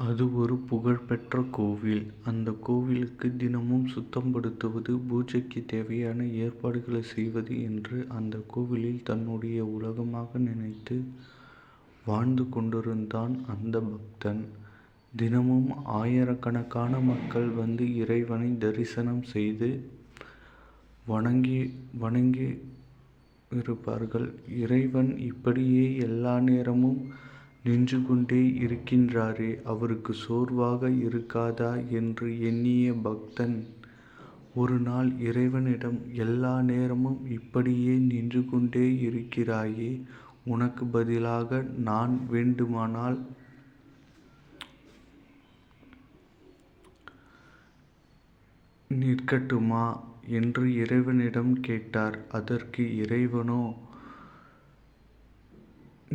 அது ஒரு புகழ்பெற்ற கோவில். அந்த கோவிலுக்கு தினமும் சுத்தப்படுத்துவது, பூஜைக்கு தேவையான ஏற்பாடுகளை செய்வது என்று அந்த கோவிலில் தன்னுடைய உலகமாக நினைத்து வாழ்ந்து கொண்டிருந்தான் அந்த பக்தன். தினமும் ஆயிரக்கணக்கான மக்கள் வந்து இறைவனை தரிசனம் செய்து வணங்கி இருப்பார்கள். இறைவன் இப்படியே எல்லா நேரமும் நின்று கொண்டே இருக்கின்றாரே, அவருக்கு சோர்வாக இருக்காதா என்று எண்ணிய பக்தன் ஒரு நாள் இறைவனிடம், எல்லா நேரமும் இப்படியே நின்று கொண்டே இருக்கிறாயே, உனக்கு பதிலாக நான் வேண்டுமானால் நிற்கட்டுமா என்று இறைவனிடம் கேட்டார். அதற்கு இறைவனோ,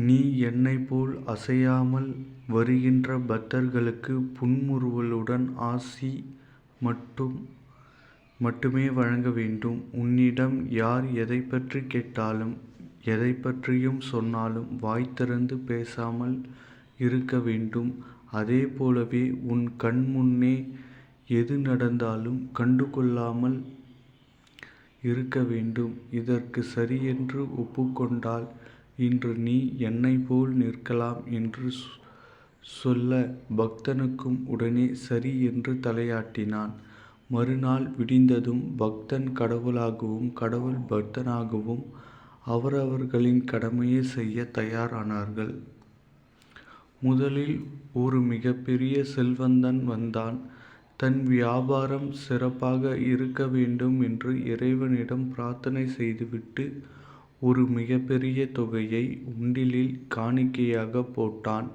நீ என்னைப் போல் அசையாமல் வருகின்ற பக்தர்களுக்கு புன்முறுவலுடன் ஆசி மட்டுமே வழங்க வேண்டும். உன்னிடம் யார் எதைப் பற்றி கேட்டாலும், எதைப் பற்றியும் சொன்னாலும் வாய் திறந்து பேசாமல் இருக்க வேண்டும். அதே போலவே உன் கண் முன்னே எது நடந்தாலும் கண்டுகொள்ளாமல் இருக்க வேண்டும். இதற்கு சரியென்று ஒப்புக்கொண்டால் இன்று நீ என்னைப் போல் நிற்கலாம் என்று சொல்ல, பக்தனுக்கும் உடனே சரி என்று தலையாட்டினான். மறுநாள் விடிந்ததும் பக்தன் கடவுளாகவும் கடவுள் பக்தனாகவும் அவரவர்களின் கடமையை செய்ய தயாரானார்கள். முதலில் ஒரு மிகப்பெரிய செல்வந்தன் வந்தான். தன் வியாபாரம் சிறப்பாக இருக்க வேண்டும் என்று இறைவனிடம் பிரார்த்தனை செய்துவிட்டு ஒரு மிகப்பெரிய தொகையை உண்டிலில் காணிக்கையாக போட்டான்.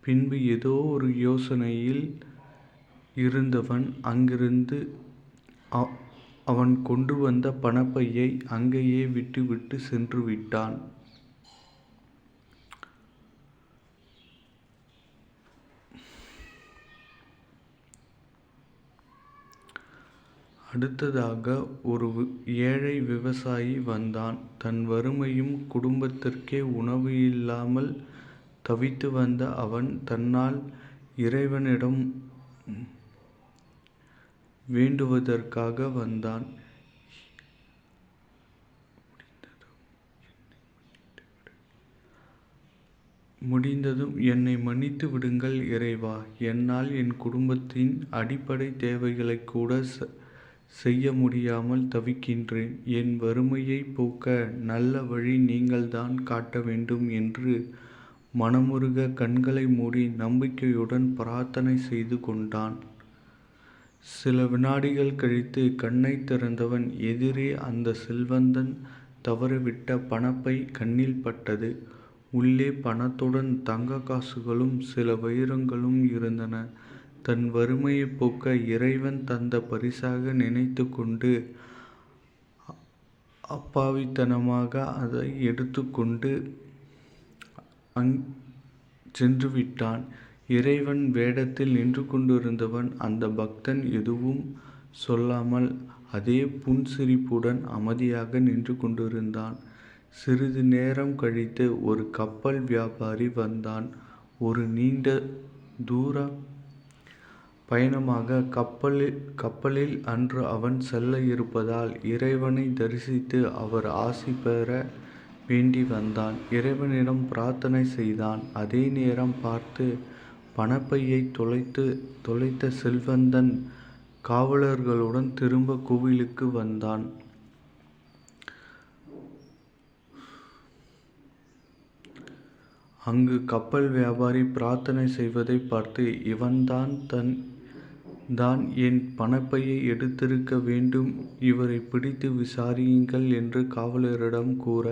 பின்பு ஏதோ ஒரு யோசனையில் இருந்தவன் அங்கிருந்து அவன் கொண்டு வந்த பணப்பையை அங்கேயே விட்டுவிட்டு சென்று விட்டான். அடுத்ததாக ஒரு ஏழை விவசாயி வந்தான். தன் வறுமையும் குடும்பத்திற்கே உணவு இல்லாமல் தவித்து வந்த அவன் தன்னால் இறைவனிடம் வேண்டுவதற்காக வந்தான். முடிந்ததும், என்னை மன்னித்து விடுங்கள் இறைவா, என்னால் என் குடும்பத்தின் அடிப்படை தேவைகளை கூட செய்ய முடியாமல் தவிக்கின்றேன். என் வறுமையை போக்க நல்ல வழி நீங்கள்தான் காட்ட வேண்டும் என்று மனமுருக கண்களை மூடி நம்பிக்கையுடன் பிரார்த்தனை செய்து கொண்டான். சில வினாடிகள் கழித்து கண்ணை திறந்தவன் எதிரே அந்த செல்வந்தன் தவறவிட்ட பணப்பை கண்ணில் பட்டது. உள்ளே பணத்துடன் தங்க காசுகளும் சில வைரங்களும் இருந்தன. தன் வறுமையை போக்க இறைவன் தந்த பரிசாக நினைத்து கொண்டு அப்பாவித்தனமாக அதை எடுத்துக்கொண்டு சென்று விட்டான். இறைவன் வேடத்தில் நின்று கொண்டிருந்தவன் அந்த பக்தன் எதுவும் சொல்லாமல் அதே புன்சிரிப்புடன் அமைதியாக நின்று கொண்டிருந்தான். சிறிது நேரம் கழித்து ஒரு கப்பல் வியாபாரி வந்தான். ஒரு நீண்ட தூர பயணமாக கப்பலில் அன்று அவன் செல்ல இருப்பதால் இறைவனை தரிசித்து அவர் ஆசி பெற வேண்டி வந்தான். இறைவனிடம் பிரார்த்தனை செய்தான். அதே நேரம் பார்த்து பணப்பையை தொலைத்த செல்வந்தன் காவலர்களுடன் திரும்ப கோவிலுக்கு வந்தான். அங்கு கப்பல் வியாபாரி பிரார்த்தனை செய்வதை பார்த்து, இவன்தான் என் பணப்பையை எடுத்திருக்க வேண்டும், இவரை பிடித்து விசாரியுங்கள் என்று காவலரிடம் கூற,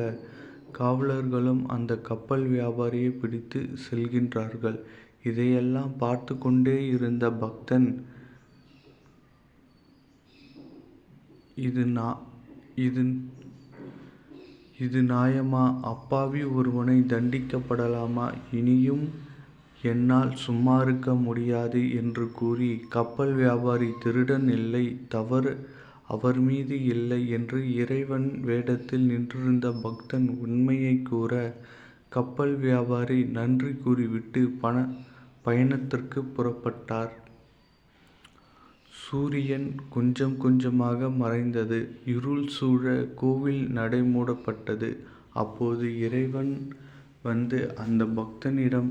காவலர்களும் அந்த கப்பல் வியாபாரியை பிடித்து செல்கின்றார்கள். இதையெல்லாம் பார்த்து கொண்டே இருந்த பக்தன், இது நியாயமா? அப்பாவி ஒருவனை தண்டிக்கப்படலாமா? இனியும் என்னால் சும்மா இருக்க முடியாது என்று கூறி கப்பல் வியாபாரி திருடன் இல்லை, தவறு அவர் மீது இல்லை என்று இறைவன் வேடத்தில் நின்றிருந்த பக்தன் உண்மையை கூற, கப்பல் வியாபாரி நன்றி கூறிவிட்டு பயணத்திற்கு புறப்பட்டார். சூரியன் கொஞ்சம் கொஞ்சமாக மறைந்தது. இருள் சூழ கோவில் நடை மூடப்பட்டது. அப்போது இறைவன் வந்து அந்த பக்தனிடம்,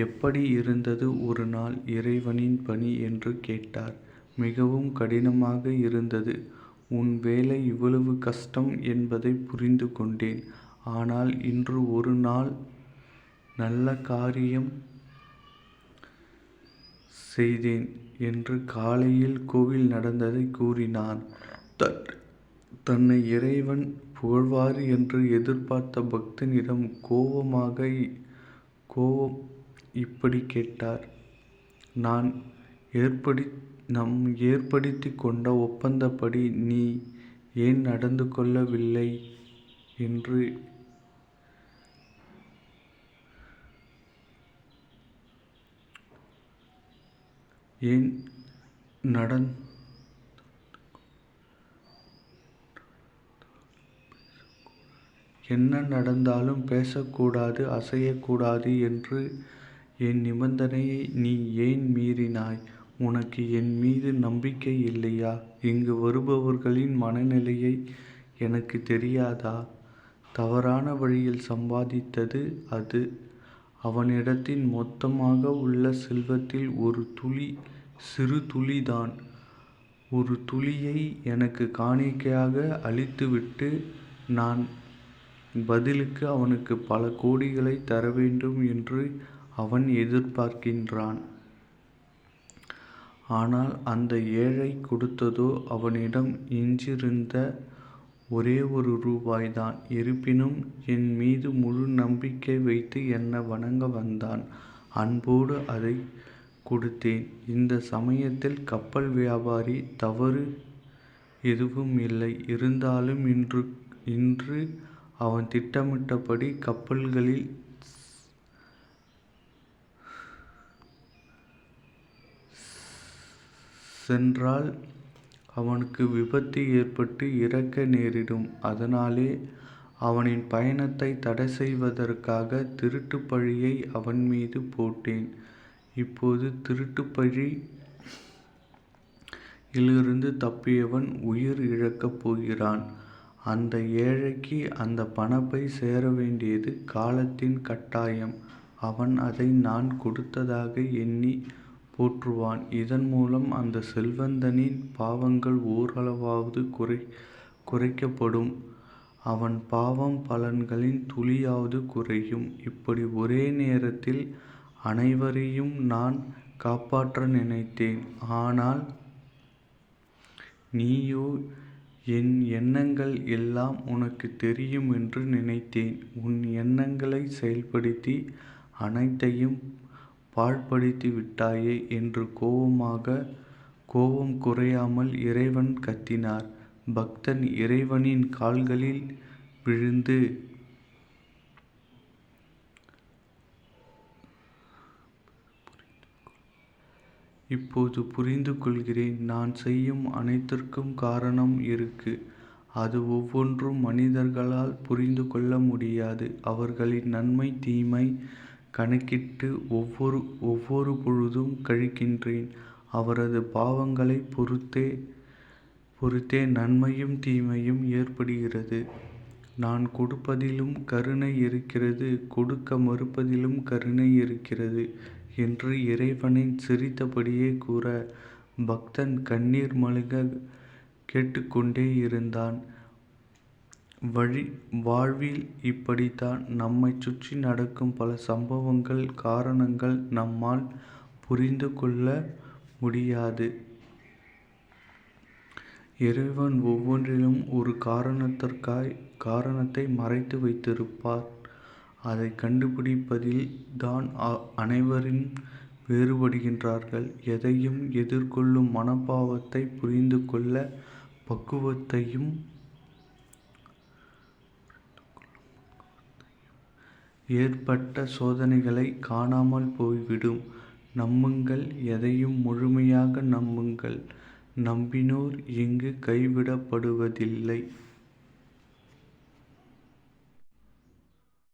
எப்படி இருந்தது ஒரு நாள் இறைவனின் பணி என்று கேட்டார். மிகவும் கடினமாக இருந்தது. உன் வேலை இவ்வளவு கஷ்டம் என்பதை புரிந்து கொண்டேன். ஆனால் இன்று ஒரு நாள் நல்ல காரியம் செய்தேன் என்று காலையில் கோவில் நடந்ததை கூறினான். தன்னை இறைவன் புகழ்வார் என்று எதிர்பார்த்த பக்தனிடம் கோபம் இப்படி கேட்டார். நாம் ஏற்படுத்தி கொண்ட ஒப்பந்தப்படி நீ ஏன் நடந்து கொள்ளவில்லை என்று என்ன நடந்தாலும் பேசக்கூடாது, அசையக்கூடாது என்று என் நிபந்தனையை நீ ஏன் மீறினாய்? உனக்கு என் மீது நம்பிக்கை இல்லையா? இங்கு வருபவர்களின் மனநிலையை எனக்கு தெரியாதா? தவறான வழியில் சம்பாதித்தது அது. அவனிடத்தில் மொத்தமாக உள்ள செல்வத்தில் ஒரு சிறு துளிதான். ஒரு துளியை எனக்கு காணிக்கையாக அளித்துவிட்டு நான் பதிலுக்கு அவனுக்கு பல கோடிகளை தர வேண்டும் என்று அவன் எதிர்பார்க்கின்றான். ஆனால் அந்த ஏழை கொடுத்ததோ அவனிடம் எஞ்சியிருந்த ஒரே ₹1 இருப்பினும் என் மீது முழு நம்பிக்கை வைத்து என்னை வணங்க வந்தான். அன்போடு அதை கொடுத்தேன். இந்த சமயத்தில் கப்பல் வியாபாரி தவறு எதுவும் இல்லை. இருந்தாலும் இன்று அவன் திட்டமிட்டபடி கப்பல்களில் சென்றால் அவனுக்கு விபத்து ஏற்பட்டு இறக்க நேரிடும். அதனாலே அவனின் பயணத்தை தடை செய்வதற்காக திருட்டு பழியை அவன் மீது போட்டேன். இப்போது திருட்டு பழியிலிருந்து தப்பியவன் உயிர் இழக்கப் போகிறான். அந்த ஏழைக்கு அந்த பணப்பை சேர வேண்டியது காலத்தின் கட்டாயம். அவன் அதை நான் கொடுத்ததாக எண்ணி போற்றுவான். இதன் மூலம் அந்த செல்வந்தனின் பாவங்கள் ஓரளவாவது குறைக்கப்படும். அவன் பாவம் பலன்களின் துளியாவது குறையும். இப்படி ஒரே நேரத்தில் அனைவரையும் நான் காப்பாற்ற நினைத்தேன். ஆனால் நீயோ என் எண்ணங்கள் எல்லாம் உனக்கு தெரியும் என்று நினைத்தேன். உன் எண்ணங்களை செயல்படுத்தி அனைத்தையும் பாழ்படுத்தி விட்டாயே என்று கோபம் குறையாமல் இறைவன் கத்தினார். பக்தன் இறைவனின் கால்களில் விழுந்து, இப்போது புரிந்து கொள்கிறேன். நான் செய்யும் அனைத்திற்கும் காரணம் இருக்கு. அது ஒவ்வொன்றும் மனிதர்களால் புரிந்து கொள்ள முடியாது. அவர்களின் நன்மை தீமை கணக்கிட்டு ஒவ்வொரு பொழுதும் கழிக்கின்றேன். அவரது பாவங்களை பொறுத்தே நன்மையும் தீமையும் ஏற்படுகிறது. நான் கொடுப்பதிலும் கருணை இருக்கிறது, கொடுக்க மறுப்பதிலும் கருணை இருக்கிறது என்று இறைவனை சிரித்தபடியே கூற, பக்தன் கண்ணீர் மல்க கேட்டுக்கொண்டே இருந்தான். வாழ்வில் இப்படித்தான் நம்மை சுற்றி நடக்கும் பல சம்பவங்கள், காரணங்கள் நம்மால் புரிந்து கொள்ள முடியாது. இறைவன் ஒவ்வொன்றிலும் ஒரு காரணத்தை மறைத்து வைத்திருப்பார். அதை கண்டுபிடிப்பதில் தான் அனைவரும் வேறுபடுகின்றார்கள். எதையும் எதிர்கொள்ளும் மனோபாவத்தை புரிந்து கொள்ள பக்குவத்தையும் ஏற்பட்ட சோதனைகளை காணாமல் போய்விடும். நம்புங்கள், எதையும் முழுமையாக நம்புங்கள். நம்பினோர் இங்கு கைவிடப்படுவதில்லை.